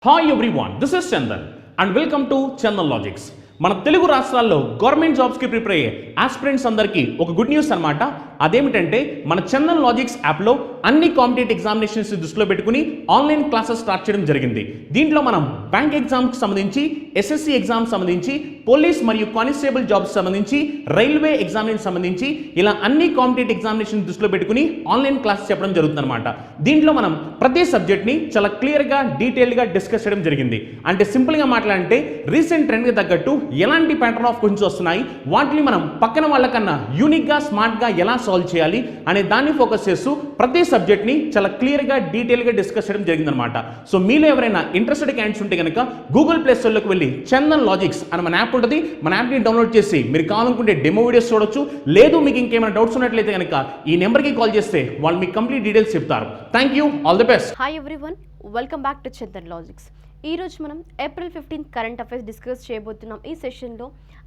Hi everyone, this is Chandan and welcome to Chandan logics. మన తెలుగు రాష్ట్రాల్లో government జాబ్స్కి ప్రిపేర్ అయ్యే ఆస్పిరెంట్స్ అందరికీ ఒక గుడ్ న్యూస్ అనమాట. అదేమిటంటే మన చందన్ లాజిక్స్ యాప్లో అన్ని కాంపిటేటివ్ ఎగ్జామినేషన్స్ దృష్టిలో పెట్టుకుని ఆన్లైన్ క్లాసెస్ స్టార్ట్ చేయడం జరిగింది. దీంట్లో మనం బ్యాంక్ ఎగ్జామ్కి సంబంధించి, ఎస్ఎస్సి ఎగ్జామ్ సంబంధించి, పోలీస్ మరియు కానిస్టేబుల్ జాబ్స్ సంబంధించి, రైల్వే ఎగ్జామినేషన్ సంబంధించి ఇలా అన్ని కాంపిటేటివ్ ఎగ్జామినేషన్ దృష్టిలో పెట్టుకుని ఆన్లైన్ క్లాసెస్ చెప్పడం జరుగుతుంది అనమాట. దీంట్లో మనం ప్రతి సబ్జెక్ట్ని చాలా క్లియర్గా డీటెయిల్గా డిస్కస్ చేయడం జరిగింది. అంటే సింపుల్గా మాట్లాడంటే రీసెంట్ ట్రెండ్కి తగ్గట్టు ఎలాంటి ప్యాటర్న్ ఆఫ్ క్వశ్చన్స్ వస్తున్నాయి, వాటిని మనం పక్కన వాళ్ళకన్నా యూనిక్గా స్మార్ట్గా ఎలా సాల్వ్ చేయాలి అనే దాన్ని ఫోకస్ చేస్తూ ప్రతి సబ్జెక్ట్ని చాలా క్లియర్గా డీటెయిల్గా డిస్కస్ చేయడం జరిగిందనమాట. సో మీలో ఎవరైనా ఇంట్రెస్టెడ్ క్యాండిడేట్స్ ఉంటే కనుక గూగుల్ ప్లే స్టోర్లోకి వెళ్ళి చందన్ లాజిక్స్ అని మన యాప్ ఉంటుంది, మన యాప్ని డౌన్లోడ్ చేసి మీరు కావాలనుకుంటే డెమో వీడియోస్ చూడొచ్చు. లేదు మీకు ఇంకేమైనా డౌట్స్ ఉన్నట్లయితే కనుక ఈ నెంబర్కి కాల్ చేస్తే వాళ్ళు మీకు కంప్లీట్ డీటెయిల్స్ చెప్తారు. Thank you, all the best. Hi everyone, welcome back to Chandan logics. ఈరోజు మనం ఏప్రిల్ 15 కరెంట్ అఫైర్స్ డిస్కస్ చేయబోతున్నాం ఈ సెషన్లో.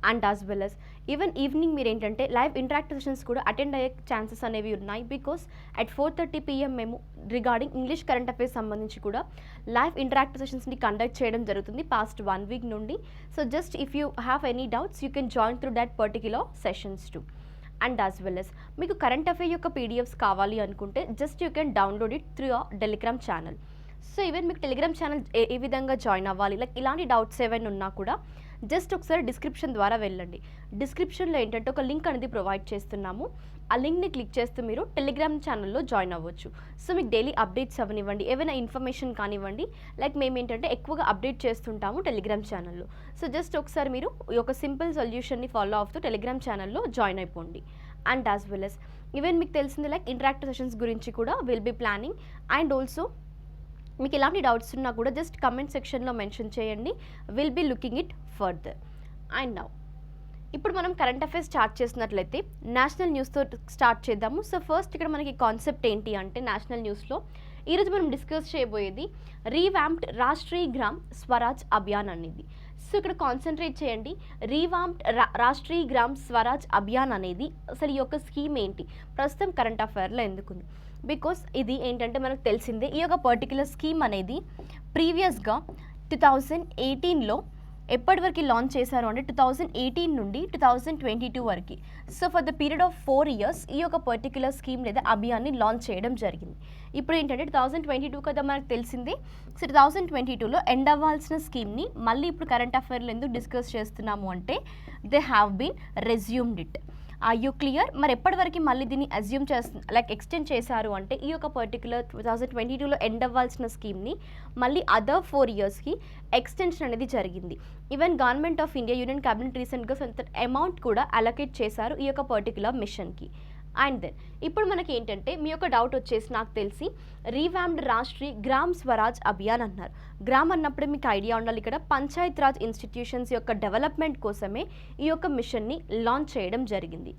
And as well as even evening మీరు ఏంటంటే లైవ్ ఇంటరాక్టివ్ సెషన్స్ కూడా అటెండ్ అయ్యే ఛాన్సెస్ అనేవి ఉన్నాయి. బికాస్ అట్ 4:30 PM మేము రిగార్డింగ్ ఇంగ్లీష్ కరెంట్ అఫైర్స్ సంబంధించి కూడా లైవ్ ఇంటరాక్టివ్ సెషన్స్ని కండక్ట్ చేయడం జరుగుతుంది పాస్ట్ 1 week నుండి. So just if you have any doubts you can join through that particular sessions to. And as well as మీకు current affair యొక్క PDFs కావాలి అనుకుంటే just you can download it through your Telegram channel. So even మీకు Telegram channel ఏ విధంగా join అవ్వాలి, like ఇలాంటి doubts ఏవైనా ఉన్నా కూడా జస్ట్ ఒకసారి డిస్క్రిప్షన్ ద్వారా వెళ్ళండి. డిస్క్రిప్షన్లో ఏంటంటే ఒక లింక్ అనేది ప్రొవైడ్ చేస్తున్నాము. ఆ లింక్ని క్లిక్ చేస్తూ మీరు టెలిగ్రామ్ ఛానల్లో జాయిన్ అవ్వచ్చు. సో మీకు డైలీ అప్డేట్స్ అవనివ్వండి, ఏమైనా ఇన్ఫర్మేషన్ కానివ్వండి, లైక్ మేము ఏంటంటే ఎక్కువగా అప్డేట్ చేస్తుంటాము టెలిగ్రామ్ ఛానల్లో. సో జస్ట్ ఒకసారి మీరు ఈ ఒక సింపుల్ సొల్యూషన్ని ఫాలో అవుతూ టెలిగ్రామ్ ఛానల్లో జాయిన్ అయిపోండి. And as well as even మీకు తెలిసింది లైక్ ఇంటరాక్టివ్ సెషన్స్ గురించి కూడా will be planning. And also మీకు ఎలాంటి డౌట్స్ ఉన్నా కూడా జస్ట్ కమెంట్ సెక్షన్లో మెన్షన్ చేయండి, will be looking it further. And now ఇప్పుడు మనం కరెంట్ అఫైర్స్ స్టార్ట్ చేసినట్లయితే నేషనల్ న్యూస్తో స్టార్ట్ చేద్దాము. సో ఫస్ట్ ఇక్కడ మనకి కాన్సెప్ట్ ఏంటి అంటే నేషనల్ న్యూస్లో ఈరోజు మనం డిస్కస్ చేయబోయేది రీవాంప్డ్ రాష్ట్రీయ గ్రామ్ స్వరాజ్ అభియాన్ అనేది. సో ఇక్కడ కాన్సన్ట్రేట్ చేయండి. రీవాంప్డ్ రాష్ట్రీయ గ్రామ్ స్వరాజ్ అభియాన్ అనేది అసలు ఈ యొక్క స్కీమ్ ఏంటి, ప్రస్తుతం కరెంట్ అఫైర్లో ఎందుకుంది? బికాస్ ఇది ఏంటంటే మనకు తెలిసిందే ఈ యొక్క పర్టికులర్ స్కీమ్ అనేది ప్రీవియస్గా 2018లో ఎప్పటి వరకు లాంచ్ చేశారు అంటే 2018 నుండి 2022 వరకు. So for the period of 4 years ఈ యొక్క పర్టికులర్ స్కీమ్ లేదా అభియాన్ని లాంచ్ చేయడం జరిగింది. ఇప్పుడు ఏంటంటే 2022 కదా మనకు తెలిసిందే. సో 2022లో ఎండ్ అవ్వాల్సిన స్కీమ్ని మళ్ళీ ఇప్పుడు కరెంట్ అఫైర్లో ఎందుకు డిస్కస్ చేస్తున్నాము అంటే they have been resumed it. Are you clear? మరి ఎప్పటివరకు మళ్ళీ దీన్ని అజ్యూమ్ లైక్ ఎక్స్టెండ్ చేశారు అంటే ఈ యొక్క పర్టికులర్ 2022లో ఎండ్ అవ్వాల్సిన స్కీమ్ని మళ్ళీ అదర్ 4 yearsకి ఎక్స్టెన్షన్ అనేది జరిగింది. Even government of India union cabinet రీసెంట్గా కొంత అమౌంట్ కూడా అలొకేట్ చేశారు ఈ యొక్క పర్టికులర్ మిషన్కి. అండ్ దెన్ ఇప్పుడు మనకి ఏంటంటే మీ యొక్క డౌట్ వచ్చేసి నాకు తెలిసి రీవాంప్డ్ రాష్ట్రీయ గ్రామ్ స్వరాజ్ అభియాన్ అన్నారు. గ్రామ్ అన్నప్పుడే మీకు ఐడియా ఉండాలి, ఇక్కడ పంచాయత్ రాజ్ ఇన్స్టిట్యూషన్స్ యొక్క డెవలప్మెంట్ కోసమే ఈ యొక్క మిషన్ని లాంచ్ చేయడం జరిగింది.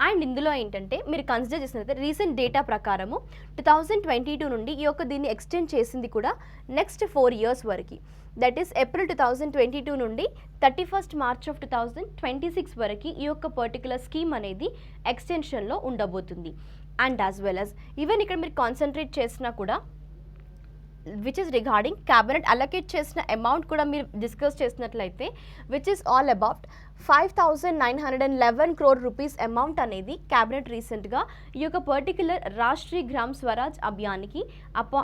అండ్ ఇందులో ఏంటంటే మీరు కన్సిడర్ చేసినట్లయితే రీసెంట్ డేటా ప్రకారము 2022 నుండి ఈ యొక్క దీన్ని ఎక్స్టెండ్ చేసింది కూడా నెక్స్ట్ 4 years వరకు. దట్ ఈస్ ఏప్రిల్ 2022 నుండి 31st March 2026 వరకు ఈ యొక్క పర్టికులర్ స్కీమ్ అనేది ఎక్స్టెన్షన్లో ఉండబోతుంది. And as well as even ఇక్కడ మీరు కాన్సన్ట్రేట్ చేసినా కూడా which is regarding cabinet allocate చేసిన అమౌంట్ కూడా మీరు డిస్కస్ చేసినట్లయితే which is all about 5,911 crore rupees amount అనేది క్యాబినెట్ రీసెంట్గా ఈ యొక్క పర్టిక్యులర్ రాష్ట్రీయ గ్రామ్ స్వరాజ్ అభియాన్కి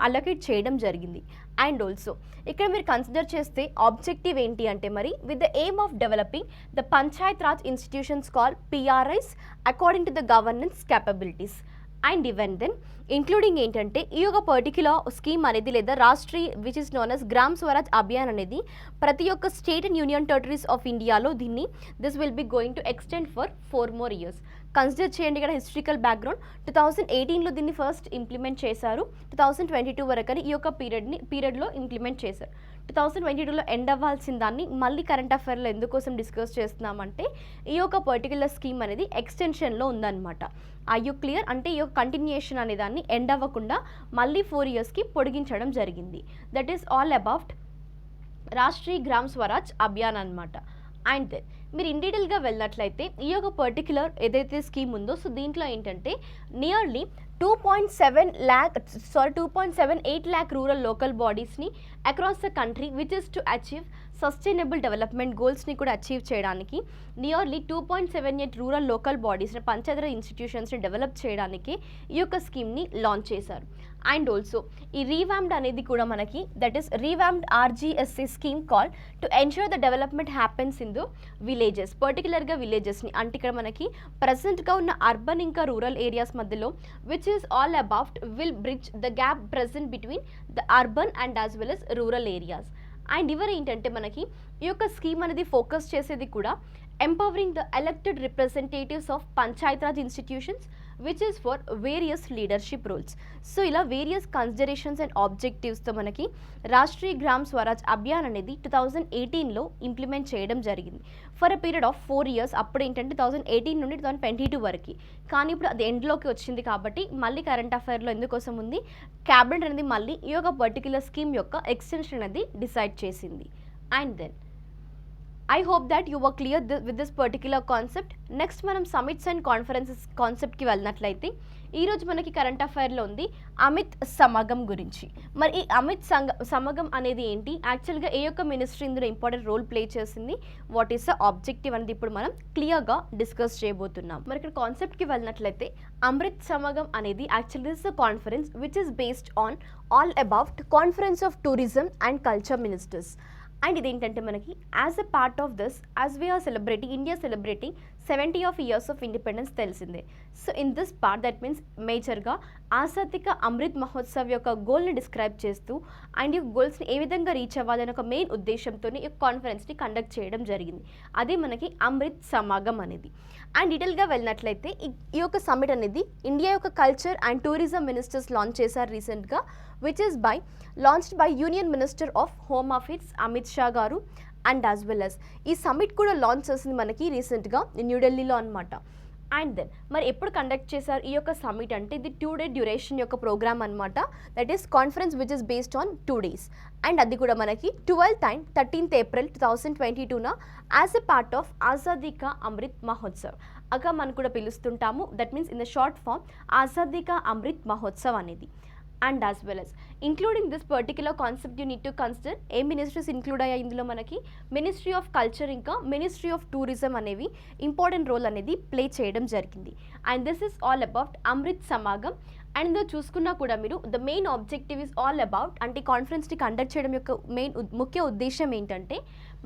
అలొకేట్ చేయడం జరిగింది. అండ్ ఆల్సో ఇక్కడ మీరు కన్సిడర్ చేస్తే ఆబ్జెక్టివ్ ఏంటి అంటే మరి with the aim of developing the panchayat raj institutions call PRIs according to the governance capabilities. And even then including ఏంటంటే ఈ యొక్క పర్టిక్యులర్ స్కీమ్ అనేది లేదా Rashtriya which is known as Gram Swaraj Abhiyan అనేది ప్రతి ఒక్క state and union territories of ఇండియాలో దీన్ని this will be going to extend for 4 more years. Consider చేయండి ఇక్కడ హిస్టరికల్ బ్యాక్గ్రౌండ్ 2018లో దీన్ని ఫస్ట్ ఇంప్లిమెంట్ చేశారు, 2022 వరకు అని ఈ యొక్క పీరియడ్లో ఇంప్లిమెంట్ చేశారు. 2022లో ఎండ్ అవ్వాల్సిన దాన్ని మళ్ళీ కరెంట్ అఫైర్లో ఎందుకోసం డిస్కస్ చేస్తున్నామంటే ఈ యొక్క పర్టికులర్ స్కీమ్ అనేది ఎక్స్టెన్షన్లో ఉందన్నమాట. Are you clear? అంటే ఈ యొక్క కంటిన్యూషన్ అనే దాన్ని ఎండ్ అవ్వకుండా మళ్ళీ 4 yearsకి పొడిగించడం జరిగింది. That is all about Rashtriya Gram Swaraj Abhiyan అనమాట. అండ్ దెన్ మీరు ఇన్ డీటెయిల్గా వెళ్ళినట్లయితే ఈ యొక్క పర్టిక్యులర్ ఏదైతే స్కీమ్ ఉందో సో దీంట్లో ఏంటంటే nearly 2.78 lakh rural local bodies ni across the country, which is to achieve sustainable development గోల్స్ని కూడా అచీవ్ చేయడానికి నియర్లీ 2.78 రూరల్ లోకల్ బాడీస్ని పంచాయతీ ఇన్స్టిట్యూషన్స్ని డెవలప్ చేయడానికి ఈ యొక్క స్కీమ్ని లాంచ్ చేశారు. అండ్ ఆల్సో ఈ రీవామ్డ్ అనేది కూడా మనకి that is revamped RGSC scheme call to ensure the development happens in the villages, పర్టికులర్గా విలేజెస్ని అంటే ఇక్కడ మనకి ప్రజెంట్గా ఉన్న అర్బన్ ఇంకా రూరల్ ఏరియాస్ మధ్యలో which is all about will bridge the gap present between the urban and as well as rural areas. And ఇవర్ ఏంటంటే మనకి ఈ యొక్క స్కీమ్ అనేది ఫోకస్ చేసేది కూడా empowering the elected representatives of Panchayati Raj institutions which is for various leadership roles. So ఇలా various considerations and ఆబ్జెక్టివ్స్తో మనకి రాష్ట్రీయ గ్రామ్ స్వరాజ్ అభియాన్ అనేది 2018లో ఇంప్లిమెంట్ చేయడం జరిగింది for a period of 4 years. అప్పుడు ఏంటంటే 2018 నుండి 2022 వరకు. కానీ ఇప్పుడు అది ఎండ్లోకి వచ్చింది కాబట్టి మళ్ళీ కరెంట్ అఫైర్లో ఎందుకోసం ఉంది, క్యాబినెట్ అనేది మళ్ళీ ఈ యొక్క పర్టికులర్ స్కీమ్ యొక్క ఎక్స్టెన్షన్ అనేది డిసైడ్ చేసింది. And then I hope that you were clear with this particular concept. Next మనం సమిట్స్ అండ్ కాన్ఫరెన్సెస్ కాన్సెప్ట్కి వెళ్ళినట్లయితే ఈరోజు మనకి కరెంట్ అఫైర్లో ఉంది అమిత్ సమాగమ్ గురించి. మరి ఈ అమిత్ సమాగమ్ అనేది ఏంటి, యాక్చువల్గా ఏ యొక్క మినిస్ట్రీ ఇందులో ఇంపార్టెంట్ రోల్ ప్లే చేసింది, వాట్ ఈస్ ద ఆబ్జెక్టివ్ అనేది ఇప్పుడు మనం క్లియర్గా డిస్కస్ చేయబోతున్నాం. మరి ఇక్కడ కాన్సెప్ట్కి వెళ్ళినట్లయితే అమృత్ సమాగమ్ అనేది actually is the conference which is based on all about conference of tourism and culture ministers. And ఇదేంటంటే మనకి as a part of this as we are celebrating India celebrating 70 years of independence తెలిసిందే. So in this part that means మేజర్గా ఆజాదీ కా అమృత్ మహోత్సవ్ యొక్క గోల్ని describe చేస్తూ and ఈ గోల్స్ని ఏ విధంగా reach అవ్వాలని ఒక మెయిన్ ఉద్దేశంతో ఈ కాన్ఫరెన్స్ని కండక్ట్ చేయడం జరిగింది. అదే మనకి అమృత్ సమాగమ్ అనేది. అండ్ డీటెయిల్గా వెళ్ళినట్లయితే ఈ యొక్క సమ్మిట్ అనేది ఇండియా యొక్క culture and tourism ministers launch చేశారు రీసెంట్గా, which is launched by union minister of home affairs Amit Shah గారు. అండ్ యాజ్ వెల్ as ఈ సమ్మిట్ కూడా లాంచ్ చేసింది మనకి రీసెంట్గా న్యూఢిల్లీలో అనమాట. అండ్ దెన్ మరి ఎప్పుడు కండక్ట్ చేశారు ఈ యొక్క సమ్మిట్ అంటే ఇది 2 day డ్యూరేషన్ యొక్క ప్రోగ్రామ్ అనమాట. That is conference which is based on 2 days. And అది కూడా మనకి 12th and 13th April 2022 as a part of Azadi ka Amrit Mahotsav అగా మనం కూడా పిలుస్తుంటాము. That means in the short form Azadi ka Amrit Mahotsav అనేది. And as well as including this particular concept you need to consider a ministries include అయ్యాయి ఇందులో మనకి మినిస్ట్రీ ఆఫ్ కల్చర్ ఇంకా ministry of tourism అనేవి ఇంపార్టెంట్ రోల్ అనేది ప్లే చేయడం జరిగింది. And this is all about Amrit Samagam. And ఇందులో చూసుకున్నా కూడా మీరు the main objective is all about అంటే కాన్ఫరెన్స్ని కండక్ట్ చేయడం యొక్క ముఖ్య ఉద్దేశం ఏంటంటే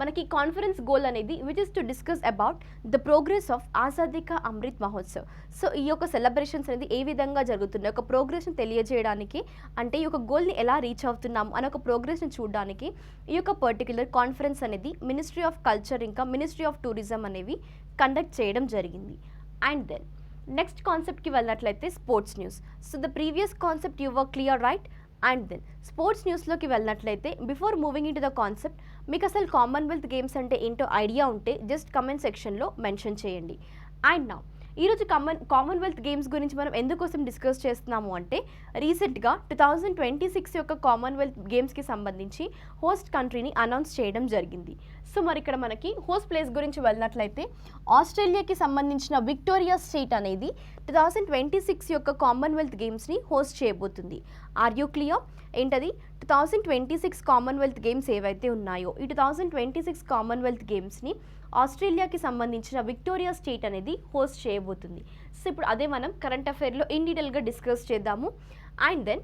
మనకి కాన్ఫరెన్స్ గోల్ అనేది which is to discuss about the progress of Azadi ka Amrit Mahotsav. So ఈ యొక్క సెలబ్రేషన్స్ అనేది ఏ విధంగా జరుగుతున్నాయి ఒక ప్రోగ్రెస్ని తెలియజేయడానికి అంటే ఈ యొక్క గోల్ని ఎలా రీచ్ అవుతున్నాము అనే ఒక ప్రోగ్రెస్ని చూడడానికి ఈ యొక్క పర్టికులర్ కాన్ఫరెన్స్ అనేది మినిస్ట్రీ ఆఫ్ కల్చర్ ఇంకా మినిస్ట్రీ ఆఫ్ టూరిజం అనేవి కండక్ట్ చేయడం జరిగింది. అండ్ దెన్ నెక్స్ట్ కాన్సెప్ట్కి వెళ్ళినట్లయితే sports news. So the previous concept you were clear right. And then sports న్యూస్లోకి వెళ్ళినట్లయితే before moving in to the concept మీకు అసలు కామన్వెల్త్ గేమ్స్ అంటే ఏంటో ఐడియా ఉంటే జస్ట్ కమెంట్ సెక్షన్లో మెన్షన్ చేయండి. అండ్ నా ఈరోజు కామన్వెల్త్ గేమ్స్ గురించి మనం ఎందుకోసం డిస్కస్ చేస్తున్నాము అంటే రీసెంట్గా 2026 యొక్క కామన్వెల్త్ గేమ్స్కి సంబంధించి హోస్ట్ కంట్రీని అనౌన్స్ చేయడం జరిగింది. సో మరి ఇక్కడ మనకి హోస్ట్ ప్లేస్ గురించి వెళ్ళినట్లయితే ఆస్ట్రేలియాకి సంబంధించిన విక్టోరియా స్టేట్ అనేది 2026 యొక్క కామన్వెల్త్ గేమ్స్ని హోస్ట్ చేయబోతుంది. Are you clear? ఏంటది 2026 కామన్వెల్త్ గేమ్స్ ఏవైతే ఉన్నాయో ఈ 2026 కామన్వెల్త్ గేమ్స్ని ఆస్ట్రేలియాకి సంబంధించిన విక్టోరియా స్టేట్ అనేది హోస్ట్ చేయబోతుంది. సో ఇప్పుడు అదే మనం కరెంట్ అఫైర్లో ఇన్ డీటెయిల్గా డిస్కస్ చేద్దాము. అండ్ దెన్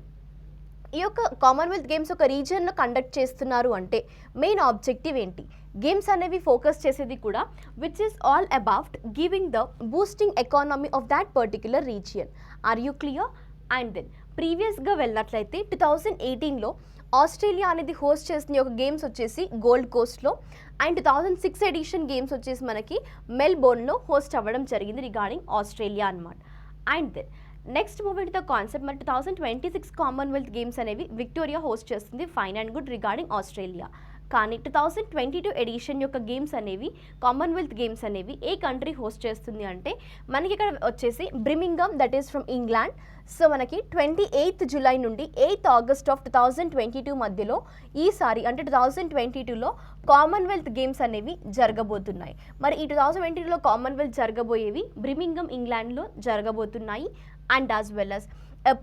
ఈ యొక్క కామన్వెల్త్ గేమ్స్ ఒక రీజియన్లో కండక్ట్ చేస్తున్నారు అంటే మెయిన్ ఆబ్జెక్టివ్ ఏంటి, గేమ్స్ అనేవి ఫోకస్ చేసేది కూడా which is all about giving the boosting economy of that particular region. Are you clear? And then ప్రీవియస్గా వెళ్ళినట్లయితే 2018లో ఆస్ట్రేలియా అనేది హోస్ట్ చేసిన ఒక గేమ్స్ వచ్చేసి గోల్డ్ కోస్ట్లో అండ్ 2006 ఎడిషన్ గేమ్స్ వచ్చేసి మనకి మెల్బోర్న్లో హోస్ట్ అవ్వడం జరిగింది రిగార్డింగ్ ఆస్ట్రేలియా అనమాట. And then next moment the concept మరి 2026 కామన్వెల్త్ గేమ్స్ అనేవి విక్టోరియా హోస్ట్ చేస్తుంది, fine and good regarding Australia. కానీ 2022 ఎడిషన్ యొక్క గేమ్స్ అనేవి కామన్వెల్త్ గేమ్స్ అనేవి ఏ కంట్రీ హోస్ట్ చేస్తుంది అంటే మనకి ఇక్కడ వచ్చేసి Birmingham that is from England. So మనకి 28th July నుండి 8th August of 2022 మధ్యలో ఈసారి అంటే 2022లో కామన్వెల్త్ గేమ్స్ అనేవి జరగబోతున్నాయి. మరి ఈ 2022లో కామన్వెల్త్ జరగబోయేవి బ్రిమింగమ్ ఇంగ్లాండ్లో జరగబోతున్నాయి. అండ్ యాజ్ వెల్ as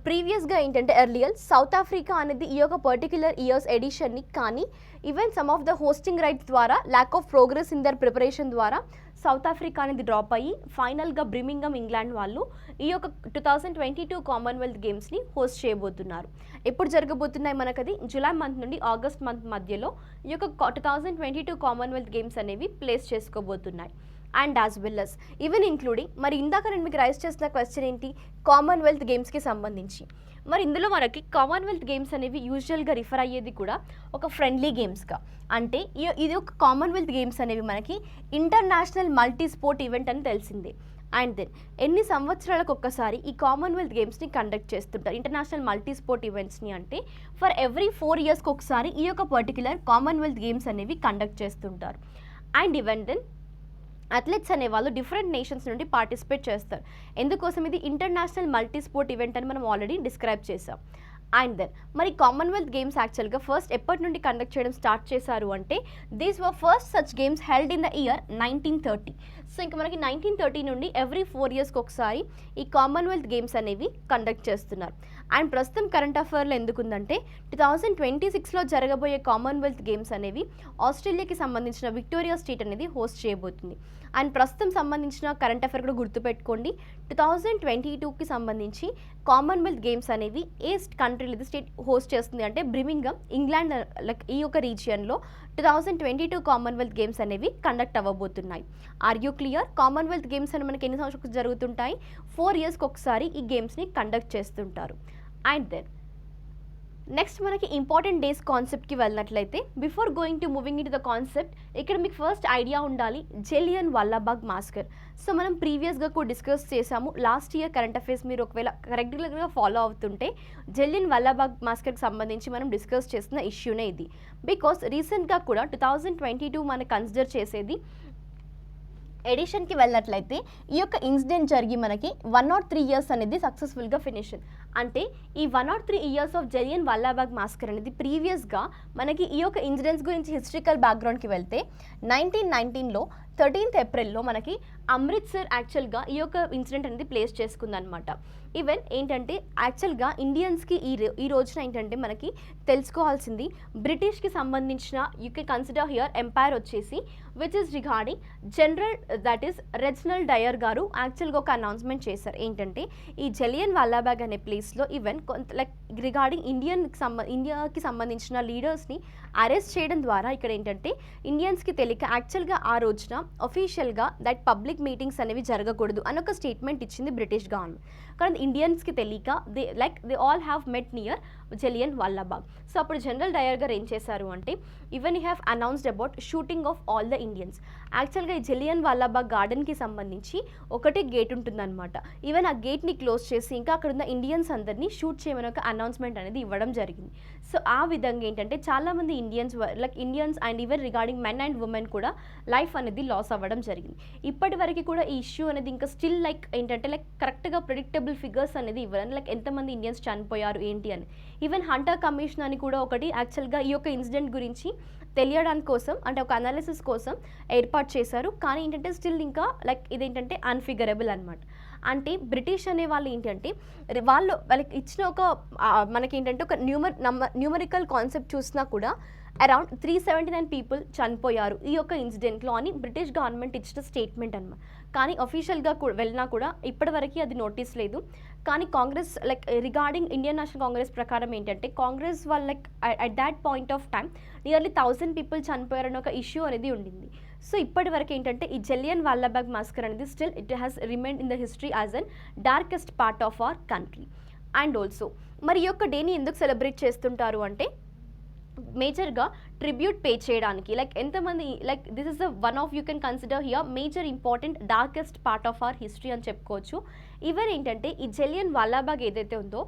ప్రీవియస్గా ఏంటంటే ఎర్లియర్ సౌత్ ఆఫ్రికా అనేది ఈ యొక్క పర్టిక్యులర్ ఇయర్స్ ఎడిషన్ని కానీ even some of the hosting rights ద్వారా lack of progress in their preparation ద్వారా సౌత్ ఆఫ్రికా అనేది డ్రాప్ అయ్యి ఫైనల్గా బ్రిమింగమ్ ఇంగ్లాండ్ వాళ్ళు ఈ యొక్క 2022 కామన్వెల్త్ గేమ్స్ని హోస్ట్ చేయబోతున్నారు. ఎప్పుడు జరగబోతున్నాయి మనకది జూలై మంత్ నుండి ఆగస్ట్ మంత్ మధ్యలో ఈ యొక్క 2022 కామన్వెల్త్ గేమ్స్ అనేవి ప్లేస్ చేసుకోబోతున్నాయి. And as well as even including మరి ఇందాక నేను మీకు రైజ్ చేసిన క్వశ్చన్ ఏంటి, కామన్వెల్త్ గేమ్స్కి సంబంధించి. మరి ఇందులో మనకి కామన్వెల్త్ గేమ్స్ అనేవి యూజువల్గా రిఫర్ అయ్యేది కూడా ఒక ఫ్రెండ్లీ గేమ్స్గా. అంటే ఇది ఒక కామన్వెల్త్ గేమ్స్ అనేవి మనకి ఇంటర్నేషనల్ మల్టీ స్పోర్ట్ ఈవెంట్ అని తెలిసిందే. అండ్ దెన్ ఎన్ని సంవత్సరాలకు ఒక్కసారి ఈ కామన్వెల్త్ గేమ్స్ని కండక్ట్ చేస్తుంటారు, ఇంటర్నేషనల్ మల్టీ స్పోర్ట్ ఈవెంట్స్ని. అంటే ఫర్ ఎవ్రీ 4 ఇయర్స్కి ఒకసారి ఈ యొక్క పర్టికులర్ కామన్వెల్త్ గేమ్స్ అనేవి కండక్ట్ చేస్తుంటారు. అండ్ ఈవెన్ దెన్ అథ్లెట్స్ అనేవాళ్ళు డిఫరెంట్ నేషన్స్ నుండి పార్టిసిపేట్ చేస్తారు. ఎందుకోసం ఇది ఇంటర్నేషనల్ మల్టీ స్పోర్ట్ ఈవెంట్ అని మనం ఆల్రెడీ డిస్క్రైబ్ చేసాం. అండ్ దెన్ మరి కామన్వెల్త్ గేమ్స్ యాక్చువల్గా ఫస్ట్ ఎప్పటి నుండి కండక్ట్ చేయడం స్టార్ట్ చేశారు అంటే these were first such games held in the year 1930. So ఇంకా మనకి 1930 నుండి ఎవ్రీ 4 ఇయర్స్కి ఒకసారి ఈ కామన్వెల్త్ గేమ్స్ అనేవి కండక్ట్ చేస్తున్నారు. అండ్ ప్రస్తుతం కరెంట్ అఫైర్లో ఎందుకుందంటే 2026లో జరగబోయే కామన్వెల్త్ గేమ్స్ అనేవి ఆస్ట్రేలియాకి సంబంధించిన విక్టోరియా స్టేట్ అనేది హోస్ట్ చేయబోతుంది. అండ్ ప్రస్తుతం సంబంధించిన కరెంట్ అఫైర్ కూడా గుర్తుపెట్టుకోండి, 2022కి సంబంధించి కామన్వెల్త్ గేమ్స్ అనేవి ఏ కంట్రీలో ఇది స్టేట్ హోస్ట్ చేస్తుంది అంటే బ్రిమింగమ్ ఇంగ్లాండ్ లైక్ ఈ యొక్క రీజియన్లో 2022 కామన్వెల్త్ గేమ్స్ అనేవి కండక్ట్ అవ్వబోతున్నాయి. Are you clear? Commonwealth Games అని మనకి ఎన్ని సంవత్సరాలకు జరుగుతుంటాయి, 4 ఇయర్స్కి ఒకసారి ఈ గేమ్స్ని కండక్ట్ చేస్తుంటారు. అండ్ దెన్ నెక్స్ట్ మనకి ఇంపార్టెంట్ డేస్ కాన్సెప్ట్కి వెళ్ళినట్లయితే before going to moving in to the concept ఇక్కడ మీకు ఫస్ట్ ఐడియా ఉండాలి జలియన్ వాలాబాగ్ మాస్కర్. సో మనం ప్రీవియస్గా కూడా డిస్కస్ చేసాము లాస్ట్ ఇయర్ కరెంట్ అఫైర్స్ మీరు ఒకవేళ రెగ్యులర్గా ఫాలో అవుతుంటే జలియన్ వాలాబాగ్ మాస్కర్కి సంబంధించి మనం డిస్కస్ చేస్తున్న ఇష్యూనే ఇది. బికాస్ రీసెంట్గా కూడా 2022 మనం కన్సిడర్ చేసేది ఎడిషన్కి వెళ్ళినట్లయితే ఈ యొక్క ఇన్సిడెంట్ జరిగి మనకి 103 ఇయర్స్ అనేది సక్సెస్ఫుల్గా ఫినిష్. అంటే ఈ 103 ఇయర్స్ ఆఫ్ జలియన్ వాలాబాగ్ మాస్కర్ అనేది ప్రీవియస్గా మనకి ఈ యొక్క ఇన్సిడెంట్స్ గురించి హిస్టరికల్ బ్యాక్గ్రౌండ్కి వెళ్తే 1919లో 13th ఏప్రిల్లో మనకి అమృత్సర్ యాక్చువల్గా ఈ యొక్క ఇన్సిడెంట్ అనేది ప్లేస్ చేసుకుందనమాట. ఈవెన్ ఏంటంటే యాక్చువల్గా ఇండియన్స్కి ఈ రోజున ఏంటంటే మనకి తెలుసుకోవాల్సింది బ్రిటిష్కి సంబంధించిన you can consider here empire వచ్చేసి which is regarding general that is Reginald Dyer గారు యాక్చువల్గా ఒక అనౌన్స్మెంట్ చేశారు. ఏంటంటే ఈ జలియన్ వాలాబాగ్ అనే ప్లేస్లో ఈవెన్ కొంత లైక్ రిగార్డింగ్ ఇండియాకి సంబంధించిన లీడర్స్ని అరెస్ట్ చేయడం ద్వారా ఇక్కడ ఏంటంటే ఇండియన్స్కి తెలియక యాక్చువల్గా ఆ రోజున అఫీషియల్గా దట్ పబ్లిక్ మీటింగ్స్ అనేవి జరగకూడదు అని ఒక స్టేట్మెంట్ ఇచ్చింది బ్రిటిష్ గవర్నమెంట్. కానీ ఇండియన్స్కి తెలియక they all have met near Jallianwala వాలాబాగ్. సో అప్పుడు జనరల్ డయర్ గారు ఏం చేశారు అంటే even you have announced about shooting of all the Indians. యాక్చువల్గా ఈ జలియన్ వాలాబాగ్ గార్డెన్కి సంబంధించి ఒకటే గేట్ ఉంటుందన్నమాట. ఈవెన్ ఆ గేట్ని క్లోజ్ చేసి ఇంకా అక్కడ ఉన్న ఇండియన్స్ అందరినీ షూట్ చేయమని ఒక అనౌన్స్మెంట్ అనేది ఇవ్వడం జరిగింది. సో ఆ విధంగా ఏంటంటే చాలామంది Indians and even regarding men and women కూడా లైఫ్ అనేది లాస్ అవ్వడం జరిగింది. ఇప్పటి వరకు కూడా ఈ ఇష్యూ అనేది ఇంకా స్టిల్ లైక్ ఏంటంటే లైక్ కరెక్ట్గా ప్రిడిక్టబుల్ ఫిగర్స్ అనేది ఇవ్వడం లైక్ ఎంతమంది ఇండియన్స్ చనిపోయారు ఏంటి అని. ఈవెన్ హంటర్ కమిషన్ అని కూడా ఒకటి యాక్చువల్గా ఈ యొక్క ఇన్సిడెంట్ గురించి తెలియడానికి కోసం అంటే ఒక అనాలిసిస్ కోసం ఏర్పాటు చేశారు. కానీ ఏంటంటే స్టిల్ ఇంకా లైక్ ఇదేంటంటే అన్ఫిగరబుల్ అనమాట. అంటే బ్రిటిష్ అనే వాళ్ళు ఏంటంటే వాళ్ళకి ఇచ్చిన ఒక మనకేంటంటే ఒక న్యూమరికల్ కాన్సెప్ట్ చూసినా కూడా అరౌండ్ 379 పీపుల్ చనిపోయారు ఈ యొక్క ఇన్సిడెంట్లో అని బ్రిటిష్ గవర్నమెంట్ ఇచ్చిన స్టేట్మెంట్ అనమాట. కానీ అఫీషియల్గా వెళ్ళినా కూడా ఇప్పటివరకు అది నోటీస్ లేదు. కానీ Congress like regarding Indian national Congress ప్రకారం ఏంటంటే కాంగ్రెస్ వాళ్ళు like at that point of time nearly 1000 people చనిపోయారని ఒక ఇష్యూ అనేది ఉండింది. సో ఇప్పటి వరకు ఏంటంటే ఈ జలియన్ వాలాబాగ్ మాస్కర్ అనేది still it has remained in the history as an darkest part of our country. And also మరి ఈ యొక్క డేని ఎందుకు సెలబ్రేట్ చేస్తుంటారు అంటే మేజర్గా ట్రిబ్యూట్ పే చేయడానికి లైక్ ఎంతమంది like this is the one of you can consider here major important darkest part of our history అని చెప్పుకోవచ్చు. ఈవెన్ ఏంటంటే ఈ జలియన్ వాలాబాగ్ ఏదైతే ఉందో